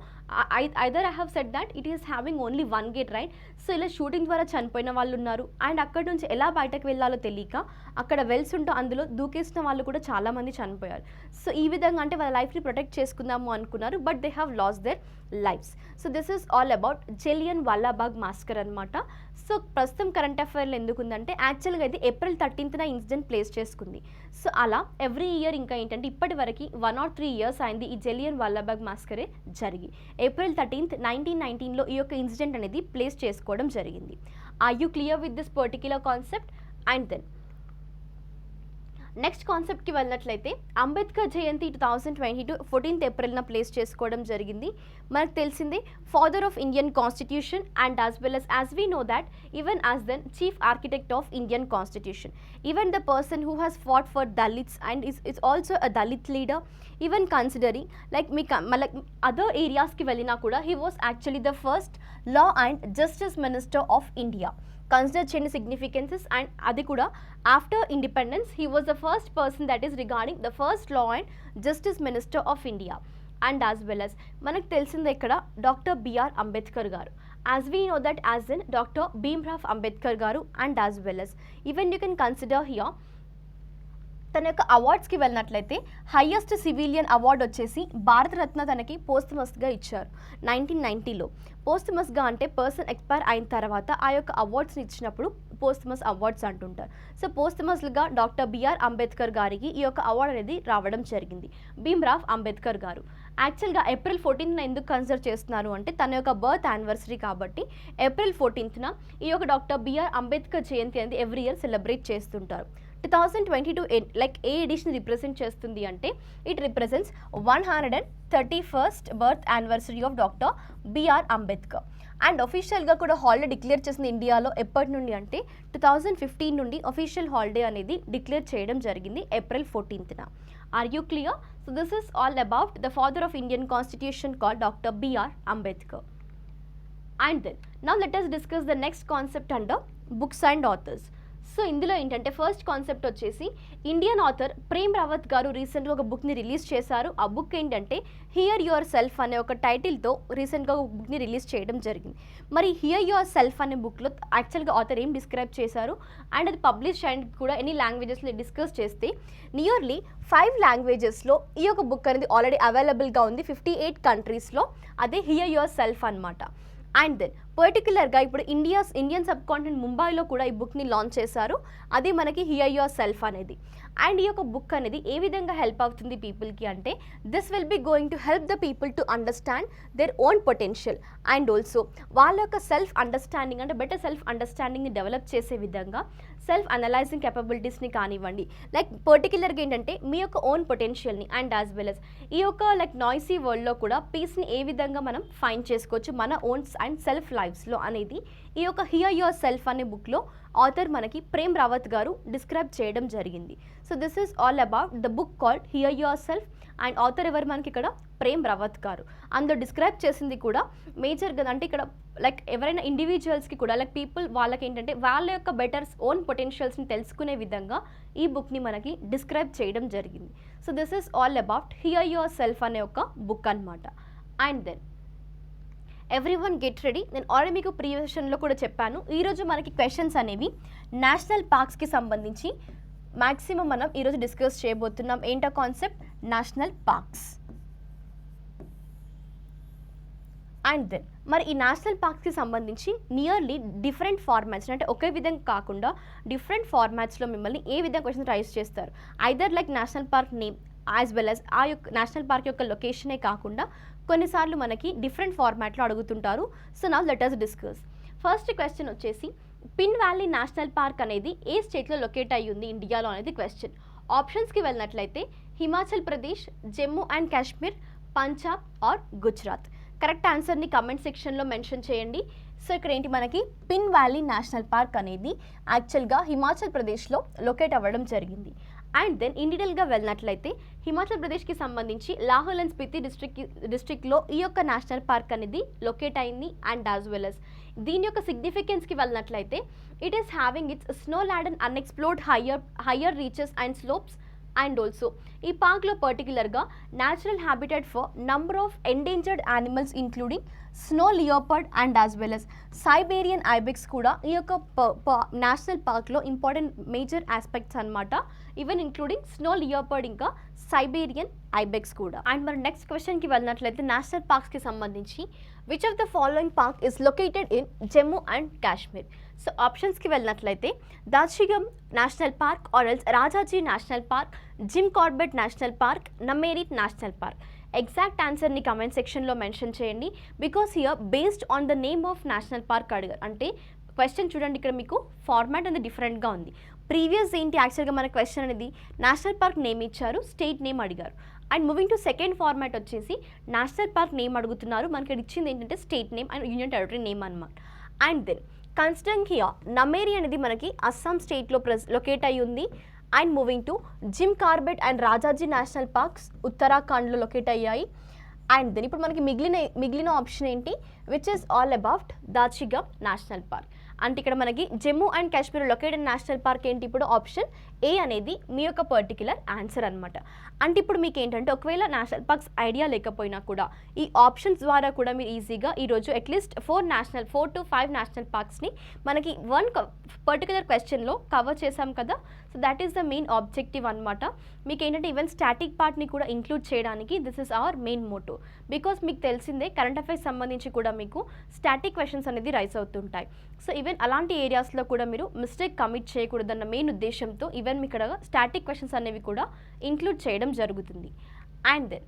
either I have said that it is having only 1 gate right. So ఇలా shooting ద్వారా చనిపోయిన వాళ్ళు ఉన్నారు అండ్ అక్కడ నుంచి ఎలా బయటకు వెళ్ళాలో తెలియక అక్కడ వెల్స్ ఉంటూ అందులో దూకేసిన వాళ్ళు కూడా చాలామంది చనిపోయారు. సో ఈ విధంగా అంటే వాళ్ళ లైఫ్ని ప్రొటెక్ట్ చేసుకుందాము అనుకున్నారు but they have lost their lives. So this is all about Jallianwala వాలాబాగ్ మాస్కర్ అనమాట. సో ప్రస్తుతం కరెంట్ అఫైర్లు ఎందుకుందంటే యాక్చువల్గా అయితే April 13th ఇన్సిడెంట్ ప్లేస్ చేసుకుంది. సో అలా ఎవ్రీ ఇయర్ ఇంకా ఏంటంటే ఇప్పటి వరకు 1 or 3 ఇయర్స్ అయింది ఈ జలియన్ వాలాబాగ్ మాస్కరే జరిగి. April 13th 1919లో ఈ యొక్క ఇన్సిడెంట్ అనేది ప్లేస్ చేసుకోవడం జరిగింది. Are you clear with this particular concept? And then next కాన్సెప్ట్కి వెళ్ళినట్లయితే అంబేద్కర్ జయంతి 2022 14th April ప్లేస్ చేసుకోవడం జరిగింది. మనకు తెలిసిందే father of Indian Constitution and as we know that even as then chief architect of Indian Constitution, even the person who has fought for Dalits and is also a Dalit leader. Even considering like మళ్ళీ other ఏరియాస్కి వెళ్ళినా కూడా he was actually the first law and justice minister of India. Consider చేయండి significances. And అది కూడా after independence he was the first person that is regarding the first law and justice minister of India. And as well as మనకు తెలిసిందే ఇక్కడ doctor B R Ambedkar గారు, as we know that as in doctor Bhimrao Ambedkar గారు. And as well as even you can consider here తన యొక్క అవార్డ్స్కి వెళ్ళినట్లయితే highest civilian award వచ్చేసి భారతరత్న తనకి పోస్టమస్గా ఇచ్చారు 1990లో. పోస్టమస్గా అంటే పర్సన్ ఎక్స్పైర్ అయిన తర్వాత ఆ యొక్క అవార్డ్స్ని ఇచ్చినప్పుడు పోస్టమస్ అవార్డ్స్ అంటుంటారు. సో పోస్టమస్గా డాక్టర్ బిఆర్ అంబేద్కర్ గారికి ఈ యొక్క అవార్డు అనేది రావడం జరిగింది. భీమ్రావ్ అంబేద్కర్ గారు యాక్చువల్గా April 14th ఎందుకు కన్సిడర్ చేస్తున్నారు అంటే తన యొక్క బర్త్ యానివర్సరీ కాబట్టి April 14th ఈ యొక్క డాక్టర్ బిఆర్ అంబేద్కర్ జయంతి అనేది ఎవ్రీ ఇయర్ సెలబ్రేట్ చేస్తుంటారు. 2022 లైక్ ఏ ఎడిషన్ రిప్రజెంట్ చేస్తుంది అంటే it represents 131st birth anniversary of doctor B R Ambedkar. And అఫీషియల్గా కూడా హాలిడే డిక్లేర్ చేసింది ఇండియాలో ఎప్పటి నుండి అంటే 2015 నుండి అఫీషియల్ హాలిడే అనేది డిక్లేర్ చేయడం జరిగింది April 14th. Are you clear? So this is all about the father of Indian Constitution called doctor B R Ambedkar. And then now let us discuss the next concept under books and authors. So ఇందులో ఏంటంటే first concept వచ్చేసి Indian author Prem Rawat garu రీసెంట్గా ఒక బుక్ని release చేశారు. ఆ book ఏంటంటే here yourself అనే ఒక టైటిల్తో రీసెంట్గా ఒక బుక్ని రిలీజ్ చేయడం జరిగింది. మరి హియర్ యువర్ సెల్ఫ్ అనే బుక్లో యాక్చువల్గా ఆథర్ ఏం డిస్క్రైబ్ చేశారు అండ్ అది పబ్లిష్ అండ్ కూడా ఎన్ని లాంగ్వేజెస్లో డిస్కస్ చేస్తే నియర్లీ 5 లాంగ్వేజెస్లో ఈ యొక్క బుక్ అనేది ఆల్రెడీ అవైలబుల్గా ఉంది 58 కంట్రీస్లో. అదే హియర్ యువర్ సెల్ఫ్ అనమాట. అండ్ దెన్ పర్టికులర్గా ఇప్పుడు ఇండియన్ సబ్ కాంటినెంట్ ముంబైలో కూడా ఈ బుక్ని లాంచ్ చేశారు. అది మనకి హియర్ యువర్ సెల్ఫ్ అనేది. అండ్ ఈ యొక్క బుక్ అనేది ఏ విధంగా హెల్ప్ అవుతుంది పీపుల్కి అంటే this will be going to help the people to understand their own potential and also వాళ్ళ యొక్క సెల్ఫ్ అండర్స్టాండింగ్ అంటే బెటర్ సెల్ఫ్ అండర్స్టాండింగ్ని డెవలప్ చేసే విధంగా సెల్ఫ్ అనలైజింగ్ కెపబిలిటీస్ని కానివ్వండి లైక్ పర్టికులర్గా ఏంటంటే మీ యొక్క ఓన్ పొటెన్షియల్ని అండ్ యాజ్ వెల్ as ఈ యొక్క లైక్ నాయిసీ వరల్డ్లో కూడా పీస్ని ఏ విధంగా మనం ఫైండ్ చేసుకోవచ్చు మన ఓన్ అండ్ సెల్ఫ్ లైఫ్స్లో అనేది ఈ యొక్క హియర్ యువర్ సెల్ఫ్ అనే బుక్లో ఆథర్ మనకి ప్రేమ్ రావత్ గారు డిస్క్రైబ్ చేయడం జరిగింది. So this is all about the book called hear yourself. And author ఎవరు మనకి ఇక్కడ ప్రేమ్ రావత్ గారు. అందులో డిస్క్రైబ్ చేసింది కూడా మేజర్గా అంటే ఇక్కడ లైక్ ఎవరైనా ఇండివిజువల్స్కి కూడా లైక్ పీపుల్ వాళ్ళకి ఏంటంటే వాళ్ళ యొక్క బెటర్ ఓన్ పొటెన్షియల్స్ని తెలుసుకునే విధంగా ఈ బుక్ని మనకి డిస్క్రైబ్ చేయడం జరిగింది. So this is all about hear yourself అనే ఒక బుక్ అనమాట. And then everyone get ready. నేను ఆల్రెడీ మీకు ప్రీవియస్ సెషన్లో కూడా చెప్పాను. ఈరోజు మనకి క్వశ్చన్స్ అనేవి నేషనల్ పార్క్స్కి సంబంధించి మ్యాక్సిమం మనం ఈరోజు డిస్కస్ చేయబోతున్నాం. ఏంటో concept national parks. And then మరి ఈ నేషనల్ పార్క్స్కి సంబంధించి నియర్లీ డిఫరెంట్ ఫార్మాట్స్ అంటే ఒకే విధంగా కాకుండా డిఫరెంట్ ఫార్మాట్స్లో మిమ్మల్ని ఏ విధంగా క్వశ్చన్స్ రైజ్ చేస్తారు. Either like national park name as well as ఆ యొక్క నేషనల్ పార్క్ యొక్క లొకేషనే కాకుండా కొన్నిసార్లు మనకి డిఫరెంట్ ఫార్మాట్లో అడుగుతుంటారు. So now let us discuss. First question వచ్చేసి పిన్ వ్యాలీ నేషనల్ పార్క్ అనేది ఏ స్టేట్లో లొకేట్ అయ్యి ఉంది ఇండియాలో అనేది క్వశ్చన్. ఆప్షన్స్కి వెళ్ళినట్లయితే Himachal Pradesh, Jammu and Kashmir, Punjab or Gujarat. Correct ఆన్సర్ని కమెంట్ సెక్షన్లో మెన్షన్ చేయండి. సో ఇక్కడ ఏంటి మనకి పిన్ వ్యాలీ నేషనల్ పార్క్ అనేది యాక్చువల్గా హిమాచల్ ప్రదేశ్లో లొకేట్ అవ్వడం జరిగింది. అండ్ దెన్ ఇన్ డీటెయిల్గా వెళ్ళినట్లయితే హిమాచల్ ప్రదేశ్కి సంబంధించి లాహోల్ అండ్ స్పితి డిస్ట్రిక్ట్లో ఈ యొక్క నేషనల్ పార్క్ అనేది లొకేట్ అయింది. అండ్ యాజ్ వెల్ as దీని యొక్క సిగ్నిఫికెన్స్కి వెళ్ళినట్లయితే it is having its snow land and unexplored higher reaches and slopes. And also ఈ పార్క్లో పర్టికులర్గా natural habitat for number of endangered animals including snow leopard and as well as Siberian ibex కూడా ఈ యొక్క నేషనల్ పార్క్లో important major aspects అనమాట. Even including snow leopard ఇంకా Siberian ibex కూడా. అండ్ మరి నెక్స్ట్ క్వశ్చన్కి వెళ్ళినట్లయితే నేషనల్ పార్క్స్కి సంబంధించి which of the following park is located in Jammu and Kashmir. So ఆప్షన్స్కి వెళ్ళినట్లయితే Dachigam national park or else Rajaji national park, Jim Corbett national park, Nameri national park? Exact ఆన్సర్ని కమెంట్ సెక్షన్లో మెన్షన్ చేయండి. Because here based on the name of national park అడిగారు. అంటే question చూడండి, ఇక్కడ మీకు ఫార్మాట్ అనేది డిఫరెంట్గా ఉంది. ప్రీవియస్ ఏంటి యాక్చువల్గా మన క్వశ్చన్ అనేది నేషనల్ పార్క్ నేమ్ ఇచ్చారు, స్టేట్ నేమ్ అడిగారు. And moving to second format వచ్చేసి నేషనల్ పార్క్ నేమ్ అడుగుతున్నారు, మనకి ఇక్కడ ఇచ్చింది ఏంటంటే state name and union territory name అనమాట. And then considering here Nameri అనేది మనకి అస్సాం స్టేట్లో లొకేట్ అయ్యి ఉంది. And moving to Jim Corbett and Rajaji national parks ఉత్తరాఖండ్లో లొకేట్ అయ్యాయి. అండ్ దెన్ ఇప్పుడు మనకి మిగిలిన ఆప్షన్ ఏంటి, which is all about Dachigam national park. అంటే ఇక్కడ మనకి Jammu and Kashmir located national park ఏంటి, ఇప్పుడు ఆప్షన్ ఏ అనేది మీ యొక్క పర్టికులర్ ఆన్సర్ అనమాట. అంటే ఇప్పుడు మీకు ఏంటంటే ఒకవేళ నేషనల్ పార్క్స్ ఐడియా లేకపోయినా కూడా ఈ ఆప్షన్స్ ద్వారా కూడా మీరు ఈజీగా ఈరోజు అట్లీస్ట్ 4 to 5 నేషనల్ పార్క్స్ని మనకి వన్ పర్టికులర్ క్వశ్చన్లో కవర్ చేసాం కదా. So that is the main objective అనమాట. మీకు ఏంటంటే ఈవెన్ స్టాటిక్ పార్ట్ని కూడా ఇంక్లూడ్ చేయడానికి this is our main motto. Because మీకు తెలిసిందే కరెంట్ అఫైర్స్ సంబంధించి కూడా మీకు స్టాటిక్ క్వశ్చన్స్ అనేది రైజ్ అవుతుంటాయి. సో ఈవెన్ అలాంటి ఏరియాస్లో కూడా మీరు మిస్టేక్ కమిట్ చేయకూడదన్న మెయిన్ ఉద్దేశంతో ఈవెన్ మీకు ఇక్కడ స్టాటిక్ క్వశ్చన్స్ అనేవి కూడా ఇంక్లూడ్ చేయడం జరుగుతుంది. అండ్ దెన్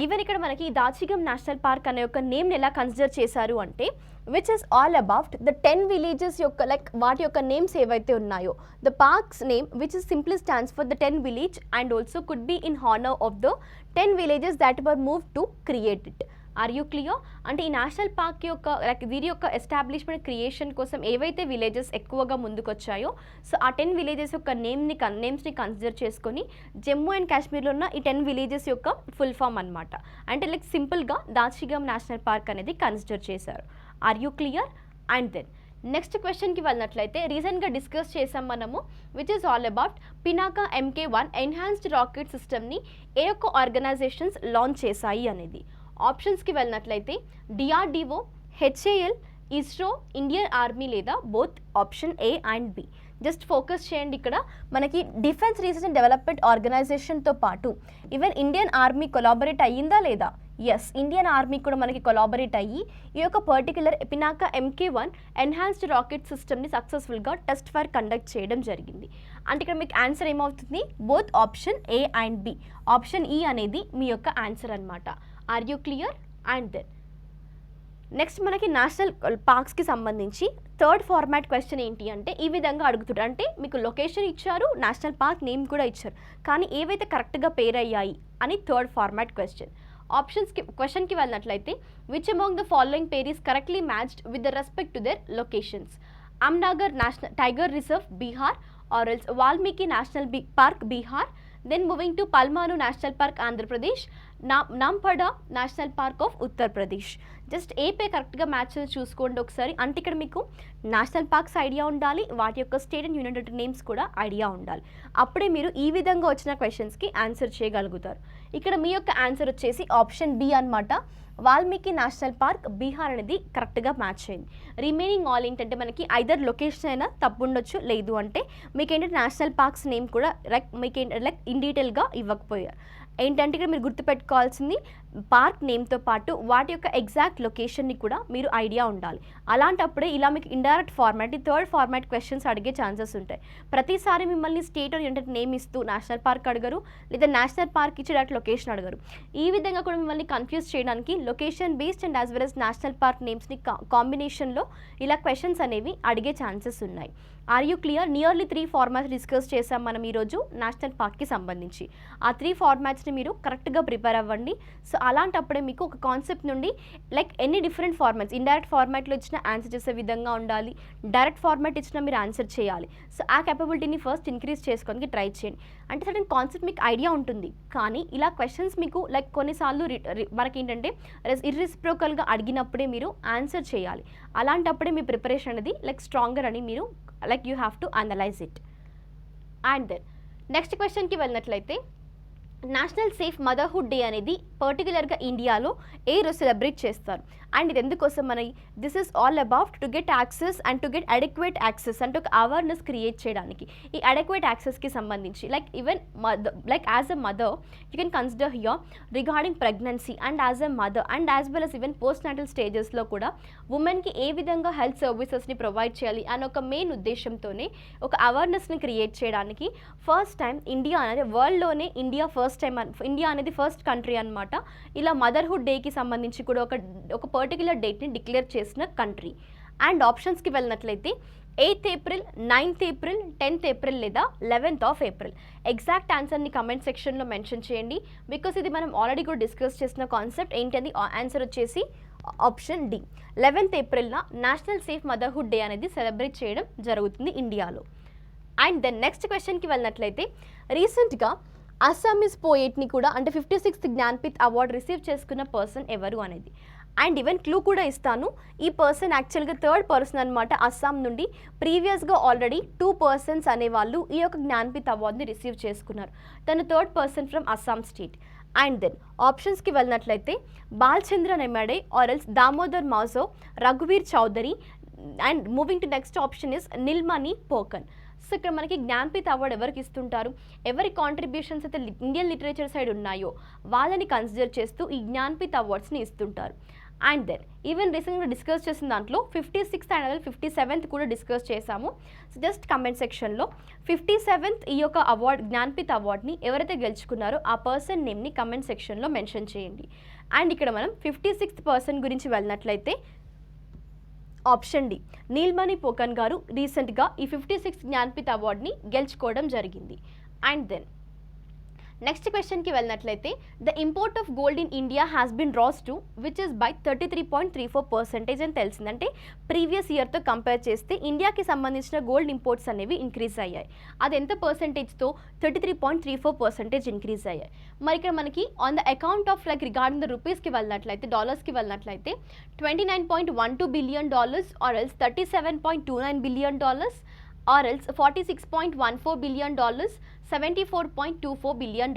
ఈవెన్ ఇక్కడ మనకి దాచిగమ్ నేషనల్ పార్క్ అనే ఒక నేమ్ని ఎలా కన్సిడర్ చేశారు అంటే which is all about the 10 villages యొక్క వాటి యొక్క నేమ్స్ ఏవైతే ఉన్నాయో, the parks name which is simply stands for the 10 village and also could be in honour of the 10 villages that were move to create it. Are you clear? అంటే ఈ national park యొక్క వీరి యొక్క establishment creation కోసం ఏవైతే villages ఎక్కువగా ముందుకొచ్చాయో, so ఆ 10 villages యొక్క నేమ్స్ని కన్సిడర్ చేసుకొని జమ్మూ అండ్ కాశ్మీర్లో ఉన్న ఈ 10 విలేజెస్ యొక్క ఫుల్ ఫామ్ అనమాట. అంటే సింపుల్గా దాచిగమ్ నేషనల్ పార్క్ అనేది కన్సిడర్ చేశారు. Are you clear? And then next క్వశ్చన్కి వెళ్ళినట్లయితే రీసెంట్గా డిస్కస్ చేసాం మనము, which is all about Pinaka MK1 enhanced rocket సిస్టమ్ని ఏ యొక్క ఆర్గనైజేషన్స్ లాంచ్ చేశాయి అనేది. ఆప్షన్స్కి వెళ్ళినట్లయితే DRDO, HAL, ISRO, Indian army లేదా both. Option A and B. Just focus చేయండి, ఇక్కడ మనకి డిఫెన్స్ రీసెర్చ్ అండ్ డెవలప్మెంట్ ఆర్గనైజేషన్తో పాటు ఈవెన్ ఇండియన్ ఆర్మీ కొలాబరేట్ అయ్యిందా లేదా? ఎస్, ఇండియన్ ఆర్మీ కూడా మనకి కొలాబరేట్ అయ్యి ఈ యొక్క particular Pinaka MK1 enhanced rocket సిస్టమ్ని సక్సెస్ఫుల్గా టెస్ట్ ఫైర్ కండక్ట్ చేయడం జరిగింది. అంటే ఇక్కడ మీకు ఆన్సర్ ఏమవుతుంది, both option A and B. Option E అనేది మీ యొక్క ఆన్సర్ అనమాట. Are you clear? And then next మనకి నేషనల్ పార్క్స్కి సంబంధించి థర్డ్ ఫార్మాట్ క్వశ్చన్ ఏంటి అంటే ఈ విధంగా అడుగుతారు. అంటే మీకు లొకేషన్ ఇచ్చారు, నేషనల్ పార్క్ నేమ్ కూడా ఇచ్చారు, కానీ ఏవైతే కరెక్ట్గా పేరు అయ్యాయి అని థర్డ్ ఫార్మాట్ క్వశ్చన్. క్వశ్చన్కి వెళ్ళినట్లయితే which among the following pair is correctly matched with the respect to their locations? Amangarh national tiger reserve Bihar, or else Valmiki national park Bihar, then moving to Palamau national park Andhra Pradesh, నాంపడా national park of Uttar Pradesh. Just a pair కరెక్ట్గా match చూసుకోండి ఒకసారి. అంటే ఇక్కడ మీకు national parks idea ఉండాలి, వాటి యొక్క state and union territory names కూడా ఐడియా ఉండాలి. అప్పుడే మీరు ఈ విధంగా వచ్చిన క్వశ్చన్స్కి ఆన్సర్ చేయగలుగుతారు. ఇక్కడ మీ యొక్క ఆన్సర్ వచ్చేసి ఆప్షన్ B అనమాట. వాల్మీకి నేషనల్ పార్క్ బీహార్ అనేది కరెక్ట్గా మ్యాచ్ అయింది. రిమైనింగ్ ఆల్ ఏంటంటే మనకి ఐదర్ లొకేషన్ అయినా తప్పు ఉండొచ్చు, లేదు అంటే మీకు ఏంటంటే నేషనల్ పార్క్స్ నేమ్ కూడా మీకు ఇన్ డీటెయిల్గా ఇవ్వకపోయారు. ఏంటంటే ఇక్కడ మీరు గుర్తుపెట్టుకోవాల్సింది పార్క్ నేమ్తో పాటు వాటి యొక్క ఎగ్జాక్ట్ లొకేషన్ని కూడా మీరు ఐడియా ఉండాలి. అలాంటప్పుడే ఇలా మీకు indirect format, third format questions అడిగే ఛాన్సెస్ ఉంటాయి. ప్రతిసారి మిమ్మల్ని స్టేట్ అంటే నేమ్ ఇస్తూ నేషనల్ పార్క్ అడగరు, లేదా నేషనల్ పార్క్ ఇచ్చి డైరెక్ట్ లొకేషన్ అడగరు. ఈ విధంగా కూడా మిమ్మల్ని కన్ఫ్యూజ్ చేయడానికి location based and as well as national park నేమ్స్ని కాంబినేషన్లో ఇలా క్వశ్చన్స్ అనేవి అడిగే ఛాన్సెస్ ఉన్నాయి. Are you clear? Nearly 3 formats discuss చేసాం మనం ఈరోజు నేషనల్ పార్క్కి సంబంధించి. ఆ 3 ఫార్మాట్స్ని మీరు కరెక్ట్గా ప్రిపేర్ అవ్వండి. సో అలాంటప్పుడే మీకు ఒక కాన్సెప్ట్ నుండి ఎన్ని డిఫరెంట్ ఫార్మాట్స్, ఇండైరెక్ట్ ఫార్మాట్లో ఇచ్చిన ఆన్సర్ చేసే విధంగా ఉండాలి, డైరెక్ట్ ఫార్మాట్ ఇచ్చినా మీరు ఆన్సర్ చేయాలి. సో ఆ కేపబిలిటీని ఫస్ట్ ఇంక్రీజ్ చేసుకోవడానికి ట్రై చేయండి. అంటే సడన్ కాన్సెప్ట్ మీకు ఐడియా ఉంటుంది, కానీ ఇలా క్వశ్చన్స్ మీకు కొన్నిసార్లు మనకి ఏంటంటే ఇర్రెసిప్రోకల్గా అడిగినప్పుడే మీరు ఆన్సర్ చేయాలి. అలాంటప్పుడే మీ ప్రిపరేషన్ అనేది స్ట్రాంగర్ అని మీరు you have to analyse it. And then next క్వశ్చన్కి వెళ్ళినట్లయితే నేషనల్ సేఫ్ మదర్హుడ్ డే అనేది పర్టికులర్గా ఇండియాలో ఏ రోజు సెలబ్రేట్ చేస్తారు. అండ్ ఇది ఎందుకోసం మన this is all about to get access and to get adequate access అంటే ఒక అవేర్నెస్ క్రియేట్ చేయడానికి. ఈ అడెక్వేట్ యాక్సెస్కి సంబంధించి like even like as a mother you can consider here regarding pregnancy and as a mother and as well as even postnatal స్టేజెస్లో కూడా ఉమెన్కి ఏ విధంగా హెల్త్ సర్వీసెస్ని ప్రొవైడ్ చేయాలి అనే ఒక మెయిన్ ఉద్దేశంతోనే ఒక అవేర్నెస్ని క్రియేట్ చేయడానికి ఫస్ట్ టైం ఇండియా అనేది వరల్డ్లోనే ఇండియా అనేది ఫస్ట్ కంట్రీ అనమాట ఇలా మదర్హుడ్ డేకి సంబంధించి కూడా ఒక పర్టికులర్ డేట్ని డిక్లేర్ చేసిన కంట్రీ. అండ్ ఆప్షన్స్కి వెళ్ళినట్లయితే 8th April, 9th April, 10th April లేదా 11th April. ఎగ్జాక్ట్ ఆన్సర్ని కమెంట్ సెక్షన్లో మెన్షన్ చేయండి బికాస్ ఇది మనం ఆల్రెడీ కూడా డిస్కస్ చేసిన కాన్సెప్ట్. ఏంటది ఆన్సర్ వచ్చేసి ఆప్షన్ డి 11th Aprilన నేషనల్ సేఫ్ మదర్హుడ్ డే అనేది సెలబ్రేట్ చేయడం జరుగుతుంది ఇండియాలో. అండ్ దెన్ నెక్స్ట్ క్వశ్చన్కి వెళ్ళినట్లయితే రీసెంట్గా అస్సామీస్ పోయిట్ని కూడా అంటే 56th జ్ఞాన్పీఠ్ అవార్డు రిసీవ్ చేసుకున్న పర్సన్ ఎవరు అనేది. అండ్ ఈవెన్ క్లూ కూడా ఇస్తాను, ఈ పర్సన్ యాక్చువల్గా థర్డ్ పర్సన్ అనమాట. అస్సాం నుండి ప్రీవియస్గా ఆల్రెడీ 2 persons అనేవాళ్ళు ఈ యొక్క జ్ఞాన్పీఠ్ అవార్డుని రిసీవ్ చేసుకున్నారు. తను third person from Assam state. And then ఆప్షన్స్కి వెళ్ళినట్లయితే బాల్చంద్ర నెమాడే ఆర్ ఎల్స్ దామోదర్ మాజో, రఘువీర్ Chaudhari. And moving to next option is Nilmani Phookan. So ఇక్కడ మనకి జ్ఞాన్పీఠ్ అవార్డు ఎవరికి ఇస్తుంటారు, ఎవరి కాంట్రిబ్యూషన్స్ అయితే ఇండియన్ లిటరేచర్ సైడ్ ఉన్నాయో వాళ్ళని కన్సిడర్ చేస్తూ ఈ జ్ఞాన్పీఠ్ అవార్డ్స్ని ఇస్తుంటారు. అండ్ దెన్ ఈవెన్ రీసెంట్గా డిస్కస్ చేసిన దాంట్లో 56th అండ్ 57th కూడా డిస్కస్ చేసాము. సో జస్ట్ కమెంట్ సెక్షన్లో 57th ఈ యొక్క అవార్డ్ జ్ఞాన్పీఠ్ అవార్డ్ని ఎవరైతే గెలుచుకున్నారో ఆ పర్సన్ నేమ్ని కమెంట్ సెక్షన్లో మెన్షన్ చేయండి. అండ్ ఇక్కడ మనం 56th పర్సన్ గురించి వెళ్ళినట్లయితే ఆప్షన్ డి నీల్మణి పోకన్ గారు రీసెంట్గా ఈ 56th జ్ఞాన్పీఠ్ అవార్డ్ని గెలుచుకోవడం జరిగింది. అండ్ దెన్ నెక్స్ట్ క్వశ్చన్కి వెళ్ళినట్లయితే the import of gold in India has been raised to which is by 33.34% అని తెలిసిందంటే ప్రీవియస్ ఇయర్తో కంపేర్ చేస్తే ఇండియాకి సంబంధించిన గోల్డ్ ఇంపోర్ట్స్ అనేవి ఇంక్రీజ్ అయ్యాయి. అది ఎంత పర్సెంటేజ్తో 33.34% ఇంక్రీజ్ అయ్యాయి. మరి ఇక్కడ మనకి on the account of like regarding the రూపీస్కి వెళ్ళినట్లయితే డాలర్స్కి వెళ్ళినట్లయితే $29.12 billion or else $37.29 billion or else $46.14 billion, $74.24 billion.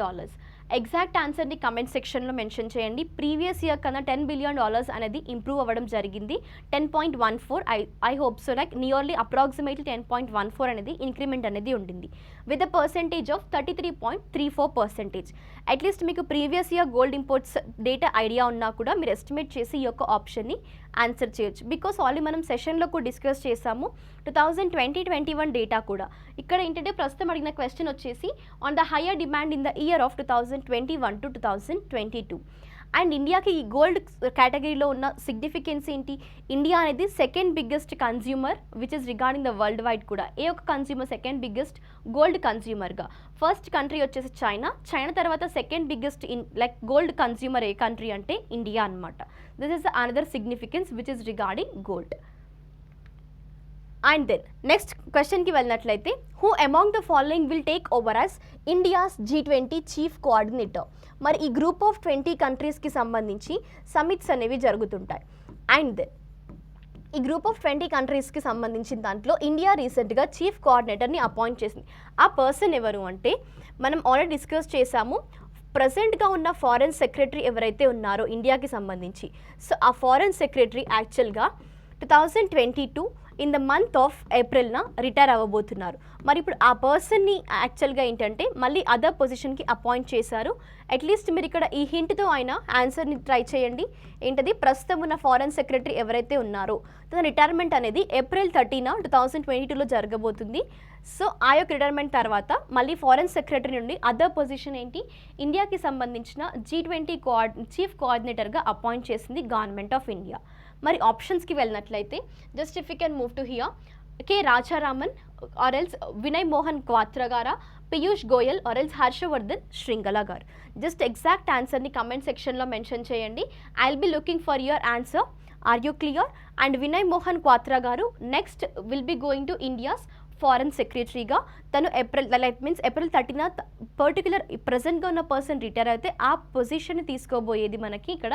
Exact ఆన్సర్ని కమెంట్ సెక్షన్లో మెన్షన్ చేయండి. ప్రీవియస్ ఇయర్ కన్నా $10 billion అనేది ఇంప్రూవ్ అవ్వడం జరిగింది. 10.14 I hope so like nearly approximately 10.14 అనేది ఇంక్రిమెంట్ అనేది ఉండింది with a percentage of 33.34%. At least మీకు previous year gold imports data idea ఉన్నా కూడా మీరు ఎస్టిమేట్ చేసి ఈ యొక్క ఆప్షన్ని ఆన్సర్ చేయొచ్చు. బికాస్ ఆల్రెడీ మనం సెషన్లో కూడా డిస్కస్ చేసాము 2020-21 డేటా కూడా. ఇక్కడ ఏంటంటే ప్రస్తుతం అడిగిన క్వశ్చన్ వచ్చేసి on the higher demand in the year of 2021 to 2022. And ఇండియాకి ఈ గోల్డ్ కేటగిరీలో ఉన్న సిగ్నిఫికెన్స్ ఏంటి, ఇండియా అనేది second biggest consumer which is regarding the world wide కూడా. ఏ ఒక కన్జ్యూమర్ సెకండ్ బిగ్గెస్ట్ గోల్డ్ కన్జ్యూమర్గా, ఫస్ట్ కంట్రీ వచ్చేసి చైనా తర్వాత second biggest like gold consumer ఏ కంట్రీ అంటే ఇండియా అనమాట. This is another significance which is regarding gold. And then next క్వశ్చన్కి వెళ్ళినట్లయితే who among the following will take over as India's G20 chief coordinator. మరి ఈ group of 20 కంట్రీస్కి సంబంధించి summits అనేవి జరుగుతుంటాయి. అండ్ దెన్ ఈ గ్రూప్ ఆఫ్ 20 కంట్రీస్కి సంబంధించిన దాంట్లో ఇండియా రీసెంట్గా చీఫ్ కోఆర్డినేటర్ని అపాయింట్ చేసింది. ఆ పర్సన్ ఎవరు అంటే మనం ఆల్రెడీ డిస్కస్ చేసాము, ప్రజెంట్గా ఉన్న ఫారెన్ సెక్రటరీ ఎవరైతే ఉన్నారో ఇండియాకి సంబంధించి. సో ఆ ఫారెన్ సెక్రటరీ యాక్చువల్గా 2022 ఇన్ ద మంత్ ఆఫ్ ఏప్రిల్న రిటైర్ అవ్వబోతున్నారు. మరి ఇప్పుడు ఆ పర్సన్ని యాక్చువల్గా ఏంటంటే మళ్ళీ అదర్ పొజిషన్కి అపాయింట్ చేశారు. అట్లీస్ట్ మీరు ఇక్కడ ఈ హింట్తో అయినా ఆన్సర్ని ట్రై చేయండి. ఏంటది, ప్రస్తుతం ఉన్న ఫారెన్ సెక్రటరీ ఎవరైతే ఉన్నారో తన రిటైర్మెంట్ అనేది April 30న 2022లో జరగబోతుంది. సో ఆ యొక్క రిటైర్మెంట్ తర్వాత మళ్ళీ ఫారెన్ సెక్రటరీ నుండి అదర్ పొజిషన్ ఏంటి, ఇండియాకి సంబంధించిన G20 చీఫ్ కోఆర్డినేటర్గా అపాయింట్ చేసింది గవర్నమెంట్ ఆఫ్ ఇండియా. మరి ఆప్షన్స్కి వెళ్ళినట్లయితే just if you can move to here, K Rajaraman or else Vinay Mohan Kwatra గారా, Piyush Goyal or else Harshvardhan Shringla garu. Just exact ఆన్సర్ని కమెంట్ సెక్షన్లో మెన్షన్ చేయండి. I will be looking for your answer. Are you clear? And Vinay Mohan Kwatra garu next will be going to India's foreign సెక్రటరీగా. తను April 30న particular ప్రజెంట్గా ఉన్న person retire అయితే ఆ పొజిషన్ని తీసుకోబోయేది మనకి ఇక్కడ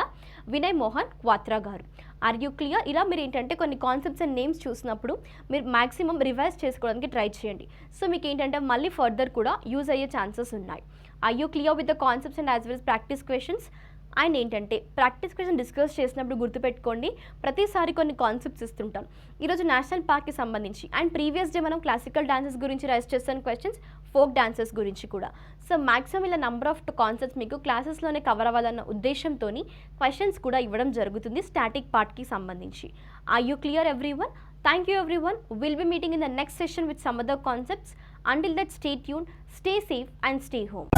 Vinay Mohan Kwatra garu. Are you clear? ఇలా మీరు ఏంటంటే కొన్ని కాన్సెప్ట్స్ అండ్ నేమ్స్ చూసినప్పుడు మీరు మ్యాక్సిమం రివైజ్ చేసుకోవడానికి ట్రై చేయండి. సో మీకు ఏంటంటే మళ్ళీ ఫర్దర్ కూడా యూజ్ అయ్యే ఛాన్సెస్ ఉన్నాయి. Are you clear with the concepts and as well as practice questions? And ఏంటంటే ప్రాక్టీస్ క్వశ్చన్ డిస్కస్ చేసినప్పుడు గుర్తుపెట్టుకోండి, ప్రతిసారి కొన్ని కాన్సెప్ట్స్ ఇస్తుంటాం. ఈరోజు నేషనల్ పార్క్కి సంబంధించి అండ్ ప్రీవియస్ డే మనం క్లాసికల్ డాన్సెస్ గురించి రైజ్ చేసిన క్వశ్చన్స్, ఫోక్ డాన్సెస్ గురించి కూడా. సో మ్యాక్సిమం ఇలా నంబర్ ఆఫ్ కాన్సెప్ట్స్ మీకు క్లాసెస్లోనే కవర్ అవ్వాలన్న ఉద్దేశంతో క్వశ్చన్స్ కూడా ఇవ్వడం జరుగుతుంది స్టాటిక్ పార్ట్కి సంబంధించి. Are you clear everyone? Thank you everyone. We'll be meeting in the next session with some other concepts. Until that, stay tuned, stay safe and stay home.